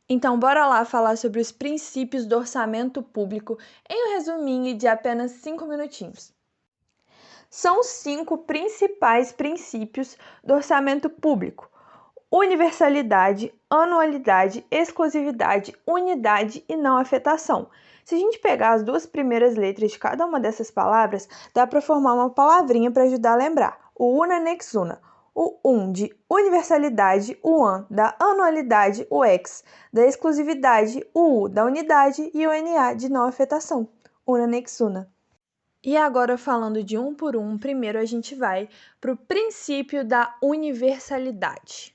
Então, bora lá falar sobre os princípios do orçamento público em um resuminho de apenas 5 minutinhos. São 5 principais princípios do orçamento público: universalidade, anualidade, exclusividade, unidade e não afetação. Se a gente pegar as duas primeiras letras de cada uma dessas palavras, dá para formar uma palavrinha para ajudar a lembrar. O una nex una. O de universalidade, o an da anualidade, o ex da exclusividade, o u da unidade e o na de não afetação. Una nex una. E agora, falando de um por um, primeiro a gente vai para o princípio da universalidade.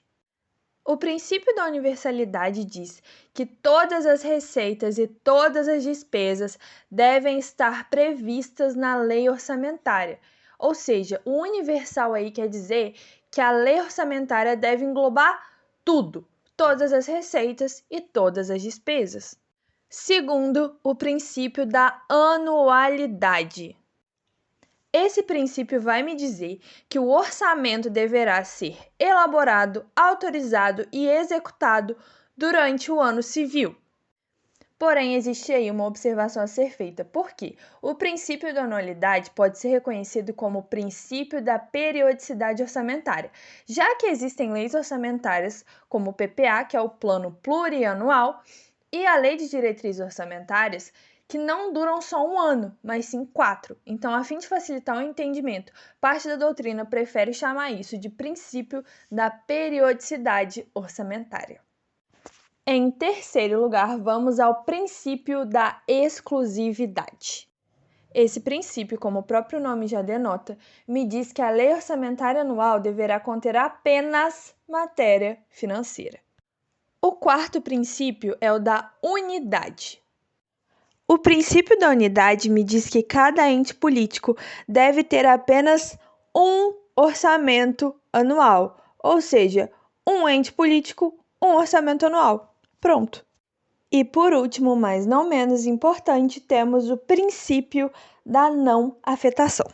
O princípio da universalidade diz que todas as receitas e todas as despesas devem estar previstas na lei orçamentária. Ou seja, o universal aí quer dizer que a lei orçamentária deve englobar tudo, todas as receitas e todas as despesas. Segundo, o princípio da anualidade. Esse princípio vai me dizer que o orçamento deverá ser elaborado, autorizado e executado durante o ano civil. Porém, existe aí uma observação a ser feita, porque o princípio da anualidade pode ser reconhecido como o princípio da periodicidade orçamentária, já que existem leis orçamentárias, como o PPA, que é o Plano Plurianual, e a Lei de Diretrizes Orçamentárias, que não duram só um ano, mas sim 4. Então, a fim de facilitar o entendimento, parte da doutrina prefere chamar isso de princípio da periodicidade orçamentária. Em terceiro lugar, vamos ao princípio da exclusividade. Esse princípio, como o próprio nome já denota, me diz que a lei orçamentária anual deverá conter apenas matéria financeira. O quarto princípio é o da unidade. O princípio da unidade me diz que cada ente político deve ter apenas um orçamento anual, ou seja, um ente político, um orçamento anual. Pronto. E por último, mas não menos importante, temos o princípio da não afetação.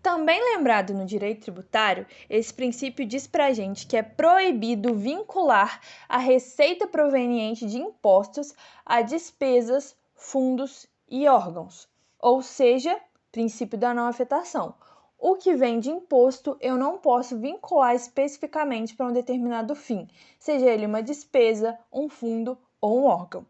Também lembrado no direito tributário, esse princípio diz pra gente que é proibido vincular a receita proveniente de impostos a despesas, fundos e órgãos, ou seja, princípio da não afetação. O que vem de imposto eu não posso vincular especificamente para um determinado fim, seja ele uma despesa, um fundo ou um órgão.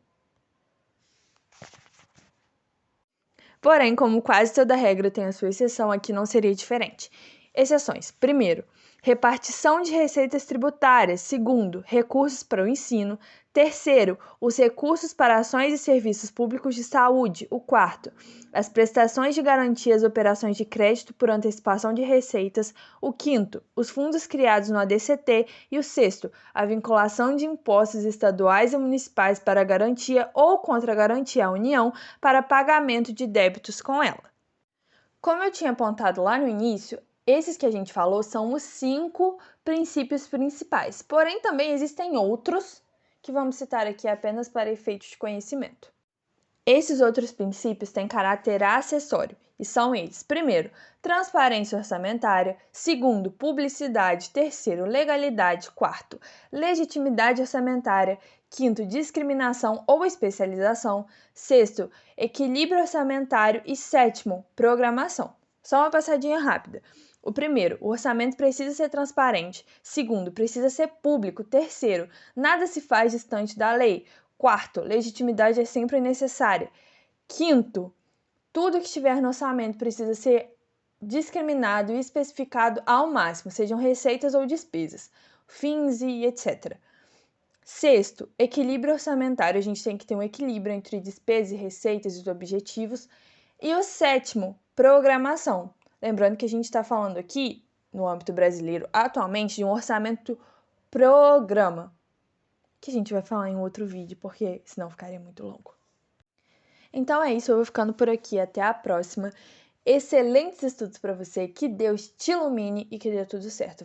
Porém, como quase toda regra tem a sua exceção, aqui não seria diferente. Exceções: primeiro, repartição de receitas tributárias. Segundo, recursos para o ensino. Terceiro, os recursos para ações e serviços públicos de saúde. O quarto, as prestações de garantias e operações de crédito por antecipação de receitas. O quinto, os fundos criados no ADCT. E o sexto, a vinculação de impostos estaduais e municipais para garantia ou contra-garantia à União para pagamento de débitos com ela. Como eu tinha apontado lá no início, esses que a gente falou são os 5 princípios principais, porém também existem outros que vamos citar aqui apenas para efeitos de conhecimento. Esses outros princípios têm caráter acessório e são eles: primeiro, transparência orçamentária; segundo, publicidade; terceiro, legalidade; quarto, legitimidade orçamentária; quinto, discriminação ou especialização; sexto, equilíbrio orçamentário e sétimo, programação. Só uma passadinha rápida. O primeiro, o orçamento precisa ser transparente. Segundo, precisa ser público. Terceiro, nada se faz distante da lei. Quarto, legitimidade é sempre necessária. Quinto, tudo que estiver no orçamento precisa ser discriminado e especificado ao máximo, sejam receitas ou despesas, fins e etc. Sexto, equilíbrio orçamentário. A gente tem que ter um equilíbrio entre despesas e receitas e os objetivos. E o sétimo, programação. Lembrando que a gente está falando aqui, no âmbito brasileiro, atualmente, de um orçamento programa, que a gente vai falar em outro vídeo, porque senão ficaria muito longo. Então é isso, eu vou ficando por aqui. Até a próxima. Excelentes estudos para você, que Deus te ilumine e que dê tudo certo.